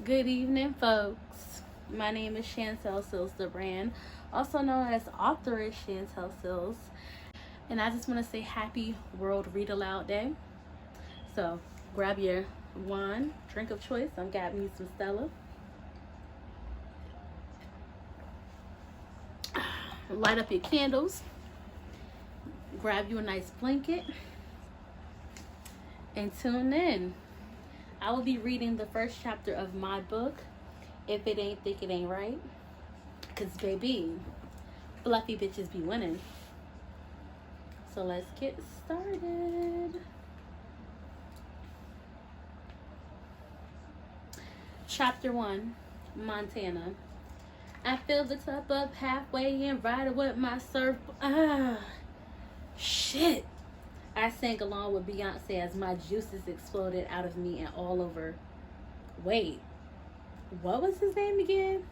Good evening, folks. My name is Chantel Sills Brand, also known as authoress Chantel Sills, and I just want to say happy World Read Aloud Day. So grab your wine, drink of choice. I'm grabbing you some Stella. Light up your candles. Grab you a nice blanket and tune in. I will be reading the first chapter of my book, If It Ain't Thick, It Ain't Right. Because, baby, fluffy bitches be winning. So let's get started. Chapter 1, Montana. I fill the cup up halfway and ride with my surf. Shit. I sang along with Beyonce as my juices exploded out of me and all over. Wait, what was his name again?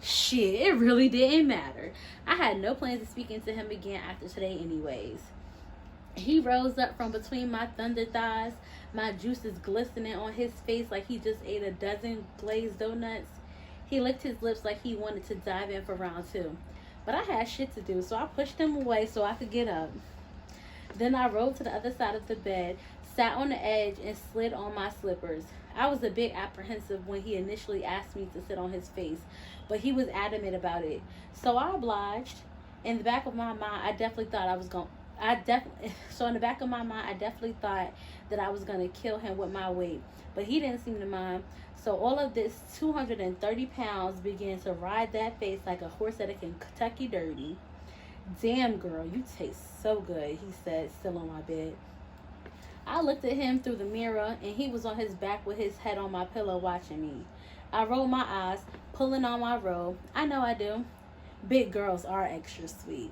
Shit, it really didn't matter. I had no plans of speaking to him again after today anyways. He rose up from between my thunder thighs, my juices glistening on his face like he just ate a dozen glazed donuts. He licked his lips like he wanted to dive in for round 2. But I had shit to do, so I pushed him away so I could get up. Then I rolled to the other side of the bed, sat on the edge, and slid on my slippers. I was a bit apprehensive when he initially asked me to sit on his face, but he was adamant about it. So I obliged. In the back of my mind, I definitely thought I was going in the back of my mind, I definitely thought that I was going to kill him with my weight, but he didn't seem to mind. So all of this 230 pounds began to ride that face like a horse at a Kentucky Derby. Damn, girl, you taste so good, he said, still on my bed. I looked at him through the mirror, and he was on his back with his head on my pillow watching me. I rolled my eyes, pulling on my robe. I know I do. Big girls are extra sweet.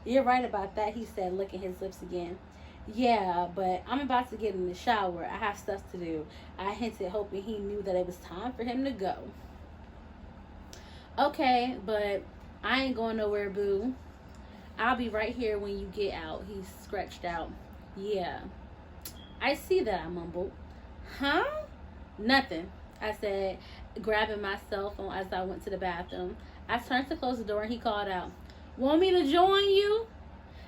You're right about that, he said, licking his lips again. Yeah, but I'm about to get in the shower. I have stuff to do. I hinted, hoping he knew that it was time for him to go. Okay, but I ain't going nowhere, boo. I'll be right here when you get out, he scratched out. Yeah. I see that, I mumbled. Huh? Nothing, I said, grabbing my cell phone as I went to the bathroom. I turned to close the door and he called out, Want me to join you?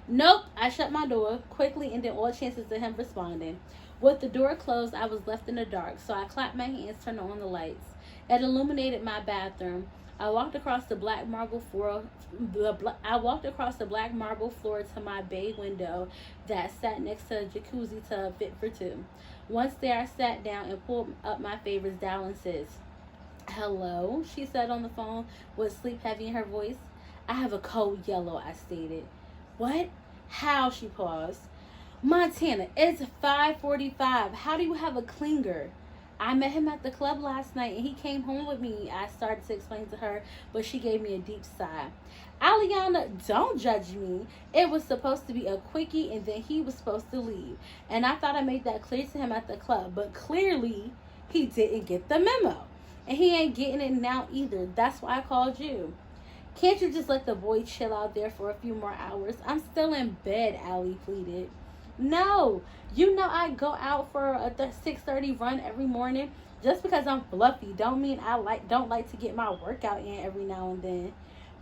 Nope, I shut my door quickly and ended all chances of him responding. With the door closed, I was left in the dark, so I clapped my hands, turned on the lights. It illuminated my bathroom. I walked across the black marble floor. To my bay window that sat next to a jacuzzi tub fit for 2. Once there, I sat down and pulled up my favorites, dialing sis. Hello, she said on the phone with sleep heavy in her voice. I have a cold yellow, I stated. What? How? She paused. Montana, it's 5:45. How do you have a clinger? I met him at the club last night and he came home with me, I started to explain to her, but she gave me a deep sigh. Aliana, don't judge me. It was supposed to be a quickie and then he was supposed to leave. And I thought I made that clear to him at the club, but clearly he didn't get the memo. And he ain't getting it now either. That's why I called you. Can't you just let the boy chill out there for a few more hours? I'm still in bed, Allie pleaded. No, you know I go out for a 6:30 run every morning. Just because I'm fluffy don't mean I don't like to get my workout in every now and then.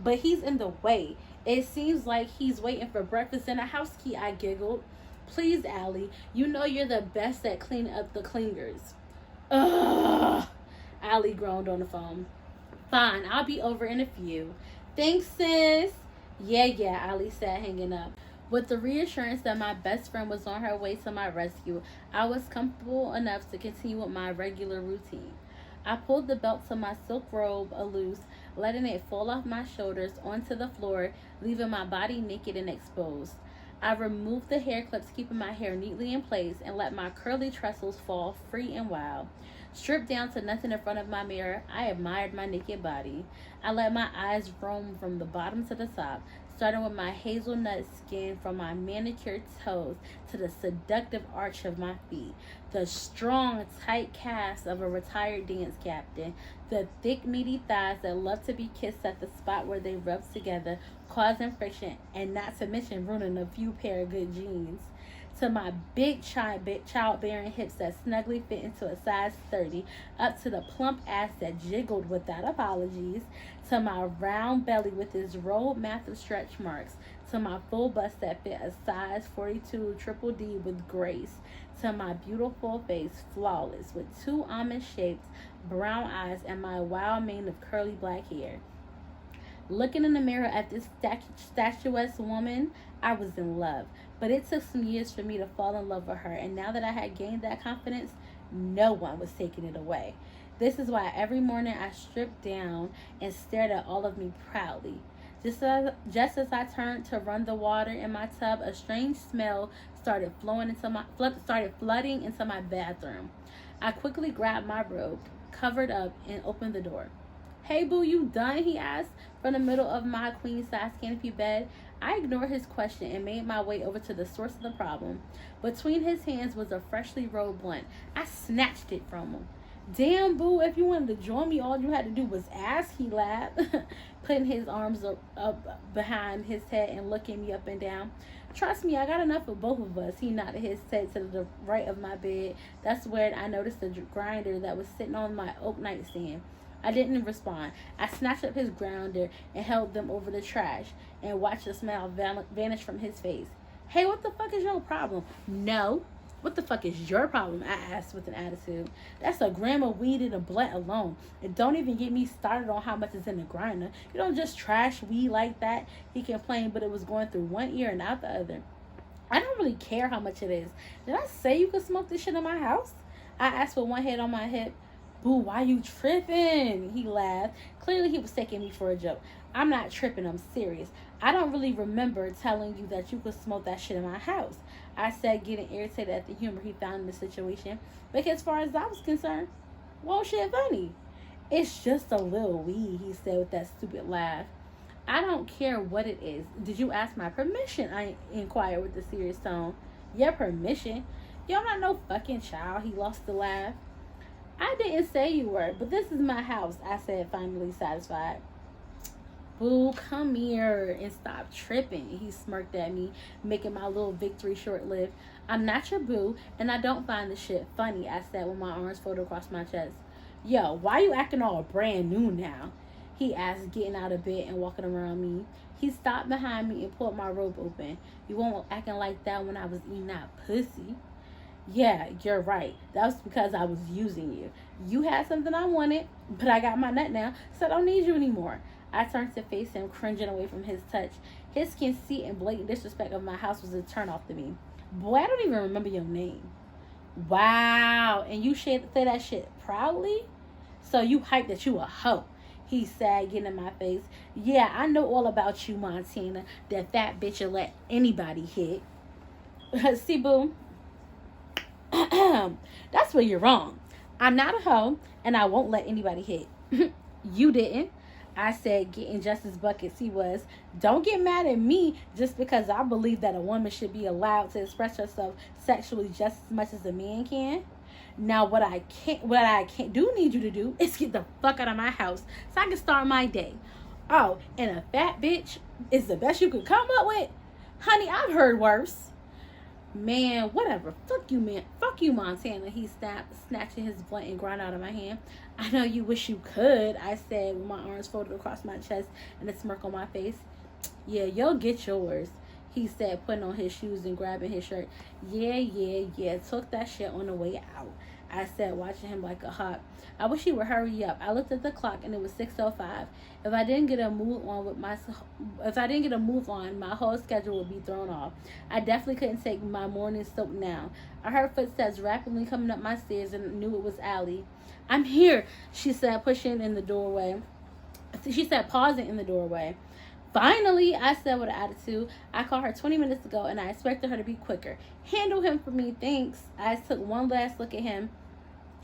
But he's in the way. It seems like he's waiting for breakfast in a house key, I giggled. Please, Allie, you know you're the best at cleaning up the clingers. Ugh, Allie groaned on the phone. Fine, I'll be over in a few. Thanks, sis. Yeah, Allie said, hanging up. With the reassurance that my best friend was on her way to my rescue, I was comfortable enough to continue with my regular routine. I pulled the belt to my silk robe loose, letting it fall off my shoulders onto the floor, leaving my body naked and exposed. I removed the hair clips, keeping my hair neatly in place, and let my curly tresses fall free and wild. Stripped down to nothing in front of my mirror, I admired my naked body. I let my eyes roam from the bottom to the top, starting with my hazelnut skin from my manicured toes to the seductive arch of my feet, the strong, tight calves of a retired dance captain, the thick, meaty thighs that love to be kissed at the spot where they rub together, causing friction, and not to mention ruining a few pair of good jeans. to my big childbearing hips that snugly fit into a size 30, up to the plump ass that jiggled without apologies, to my round belly with its roadmap of stretch marks, to my full bust that fit a size 42 triple D with grace, to my beautiful face, flawless, with two almond-shaped brown eyes and my wild mane of curly black hair. Looking in the mirror at this statuesque woman, I was in love. But it took some years for me to fall in love with her, and now that I had gained that confidence, no one was taking it away. This is why every morning I stripped down and stared at all of me proudly. Just as I turned to run the water in my tub, a strange smell started flooding into my bathroom. I quickly grabbed my robe, covered up, and opened the door. "Hey, boo, you done?" he asked from the middle of my queen-size canopy bed. I ignored his question and made my way over to the source of the problem. Between his hands was a freshly rolled blunt. I snatched it from him. "Damn, boo, if you wanted to join me, all you had to do was ask," he laughed, putting his arms up behind his head and looking me up and down. "Trust me, I got enough of both of us." He nodded his head to the right of my bed. That's where I noticed the grinder that was sitting on my oak nightstand. I didn't respond. I snatched up his grounder and held them over the trash and watched the smile vanish from his face. "Hey, what the fuck is your problem?" "No. What the fuck is your problem?" I asked with an attitude. "That's a gram of weed and a blunt alone. And don't even get me started on how much is in the grinder. You don't just trash weed like that," he complained, but it was going through one ear and out the other. "I don't really care how much it is. Did I say you could smoke this shit in my house?" I asked with one hand on my hip. "Boo, why you tripping?" He laughed. Clearly he was taking me for a joke. "I'm not tripping, I'm serious. I don't really remember telling you that you could smoke that shit in my house," I said, getting irritated at the humor he found in the situation. But as far as I was concerned, well, shit funny. "It's just a little weed," he said with that stupid laugh. "I don't care what it is. Did you ask my permission?" I inquired with a serious tone. "Your permission? Yo, I'm not no fucking child," he lost the laugh. "I didn't say you were, but this is my house," I said, finally satisfied. "Boo, come here and stop tripping," he smirked at me, making my little victory short-lived. "I'm not your boo, and I don't find the shit funny," I said with my arms folded across my chest. "Yo, why you acting all brand new now?" he asked, getting out of bed and walking around me. He stopped behind me and pulled my robe open. "You weren't acting like that when I was eating that pussy." "Yeah, you're right. That was because I was using you. You had something I wanted, but I got my nut now, so I don't need you anymore." I turned to face him, cringing away from his touch. His conceit and blatant disrespect of my house was a turnoff to me. "Boy, I don't even remember your name." "Wow, and you say that shit proudly? So you hyped that you a hoe," he said, getting in my face. "Yeah, I know all about you, Montana. That fat bitch will let anybody hit." "See, boo, that's where you're wrong. I'm not a hoe, and I won't let anybody hit." "You didn't," I said, getting just as buckets he was. "Don't get mad at me just because I believe that a woman should be allowed to express herself sexually just as much as a man can. Now, what I do need you to do is get the fuck out of my house so I can start my day. Oh, and a fat bitch is the best you could come up with? Honey, I've heard worse." "Man, whatever. Fuck you, man. Fuck you, Montana," he snapped, snatching his blunt and grind out of my hand. "I know you wish you could," I said with my arms folded across my chest and a smirk on my face. "Yeah, you'll get yours," he said, putting on his shoes and grabbing his shirt. Yeah. Took that shit on the way out," I said, watching him like a hawk. I wish he would hurry up. I looked at the clock and it was 6:05. If I didn't get a move on, my whole schedule would be thrown off. I definitely couldn't take my morning soap now. I heard footsteps rapidly coming up my stairs and knew it was Allie. "I'm here," she said, pausing in the doorway. "Finally," I said with an attitude. "I called her 20 minutes ago and I expected her to be quicker." "Handle him for me, thanks." I took one last look at him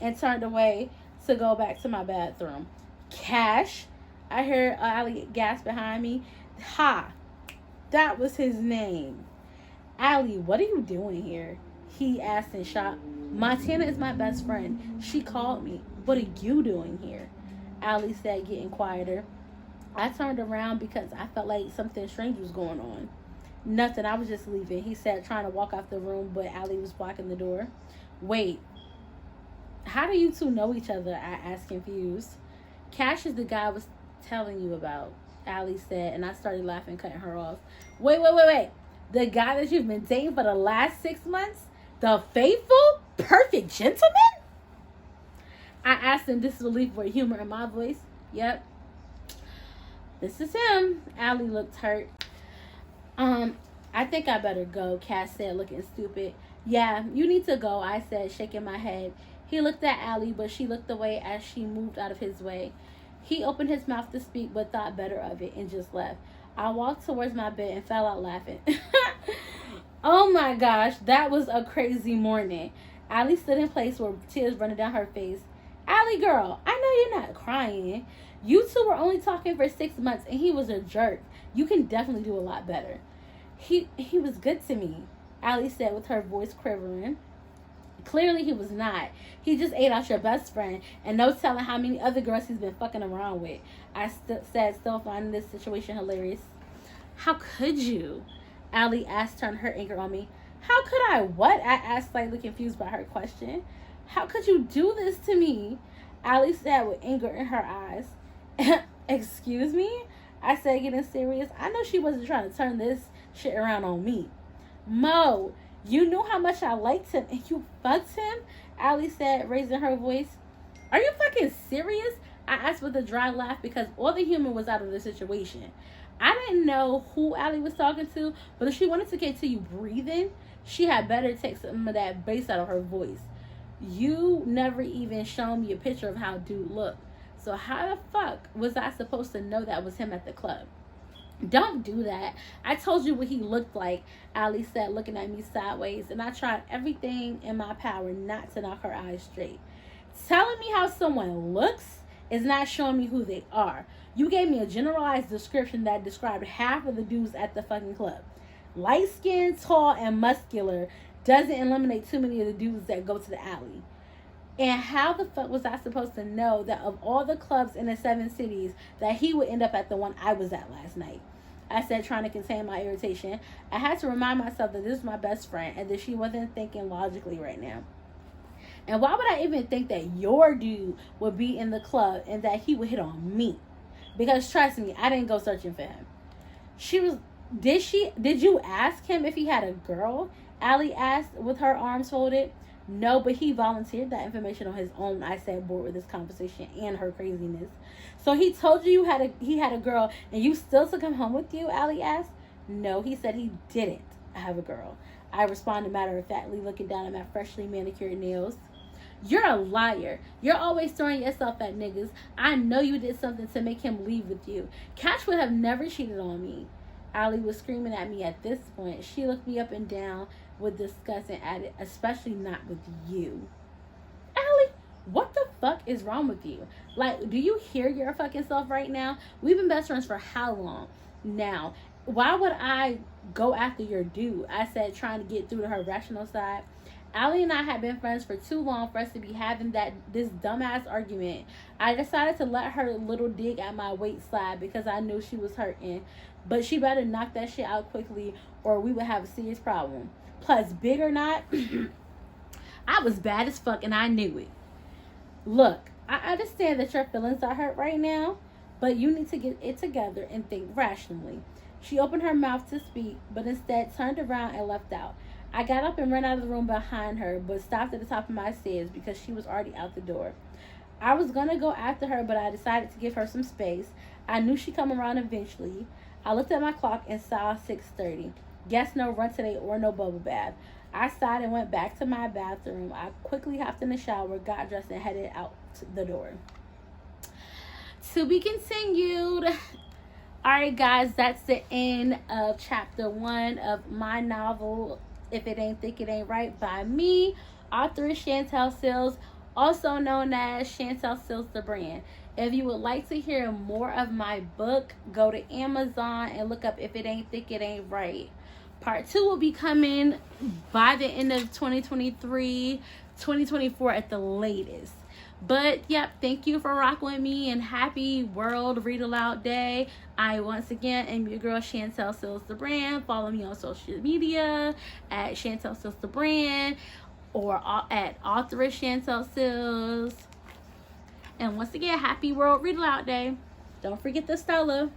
and turned away to go back to my bathroom. "Cash?" I heard Allie gasp behind me. "Ha! That was his name." "Allie, what are you doing here?" he asked in shock. "Montana is my best friend. She called me. What are you doing here?" Allie said, getting quieter. I turned around because I felt like something strange was going on. Nothing. I was just leaving, he said, trying to walk out the room, but Allie was blocking the door. Wait, how do you two know each other? I asked, confused. Cash is the guy I was telling you about, Allie said, and I started laughing, cutting her off. Wait. The guy that you've been dating for the last 6 months? The faithful, perfect gentleman? I asked in disbelief with humor in my voice. Yep. This is him. Allie looked hurt. I think I better go, Cass said, looking stupid. Yeah, you need to go, I said, shaking my head. He looked at Allie, but she looked away as she moved out of his way. He opened his mouth to speak, but thought better of it and just left. I walked towards my bed and fell out laughing. Oh my gosh, that was a crazy morning. Allie stood in place with tears running down her face. Allie, girl, I know you're not crying. You two were only talking for 6 months and he was a jerk. You can definitely do a lot better. He was good to me, Allie said with her voice quivering. Clearly he was not. He just ate out your best friend, and no telling how many other girls he's been fucking around with. I said, still finding this situation hilarious. How could you? Allie asked, turning her anger on me. How could I what? I asked, slightly confused by her question. How could you do this to me? Allie said with anger in her eyes. Excuse me? I said, getting serious. I know she wasn't trying to turn this shit around on me. Mo, you knew how much I liked him and you fucked him? Allie said, raising her voice. Are you fucking serious? I asked with a dry laugh because all the humor was out of the situation. I didn't know who Allie was talking to, but if she wanted to get to you breathing, she had better take some of that bass out of her voice. You never even shown me a picture of how dude looked. So how the fuck was I supposed to know that was him at the club? Don't do that. I told you what he looked like, Allie said, looking at me sideways, and I tried everything in my power not to knock her eyes straight. Telling me how someone looks is not showing me who they are. You gave me a generalized description that described half of the dudes at the fucking club. Light-skinned, tall, and muscular doesn't eliminate too many of the dudes that go to the alley. And how the fuck was I supposed to know that of all the clubs in the 7 cities that he would end up at the one I was at last night? I said, trying to contain my irritation. I had to remind myself that this was my best friend and that she wasn't thinking logically right now. And why would I even think that your dude would be in the club and that he would hit on me? Because trust me, I didn't go searching for him. Did you ask him if he had a girl? Allie asked with her arms folded. No, but he volunteered that information on his own, I said, bored with this conversation and her craziness. So he told you he had a girl and you still took him home with you, Allie asked. No, he said he didn't have a girl. I responded matter-of-factly, looking down at my freshly manicured nails. You're a liar. You're always throwing yourself at niggas. I know you did something to make him leave with you. Cash would have never cheated on me. Allie was screaming at me at this point. She looked me up and down with disgust and added, especially not with you. Allie, what the fuck is wrong with you? Like, do you hear your fucking self right now? We've been best friends for how long? Now, why would I go after your dude? I said, trying to get through to her rational side. Allie and I had been friends for too long for us to be having this dumbass argument. I decided to let her little dig at my weight slide because I knew she was hurting. But she better knock that shit out quickly or we would have a serious problem. Plus, big or not, I was bad as fuck and I knew it. Look, I understand that your feelings are hurt right now, but you need to get it together and think rationally. She opened her mouth to speak, but instead turned around and left out. I got up and ran out of the room behind her, but stopped at the top of my stairs because she was already out the door. I was going to go after her, but I decided to give her some space. I knew she'd come around eventually. I looked at my clock and saw 6:30. Guess no run today or no bubble bath. I sighed and went back to my bathroom. I quickly hopped in the shower, got dressed, and headed out the door. To be continued. Alright guys, that's the end of chapter 1 of my novel, If It Ain't Thick, It Ain't Right, by me. Author is Chantel Sills, also known as Chantel Sills the brand. If you would like to hear more of my book, go to Amazon and look up If It Ain't Thick, It Ain't Right. Part 2 will be coming by the end of 2023, 2024 at the latest. But yep, thank you for rocking with me, and happy World Read Aloud Day. I once again am your girl Chantel Sills the Brand. Follow me on social media at Chantel Sills the Brand or at authoress Chantel Sills. And once again, happy World Read Aloud Day. Don't forget the Stella.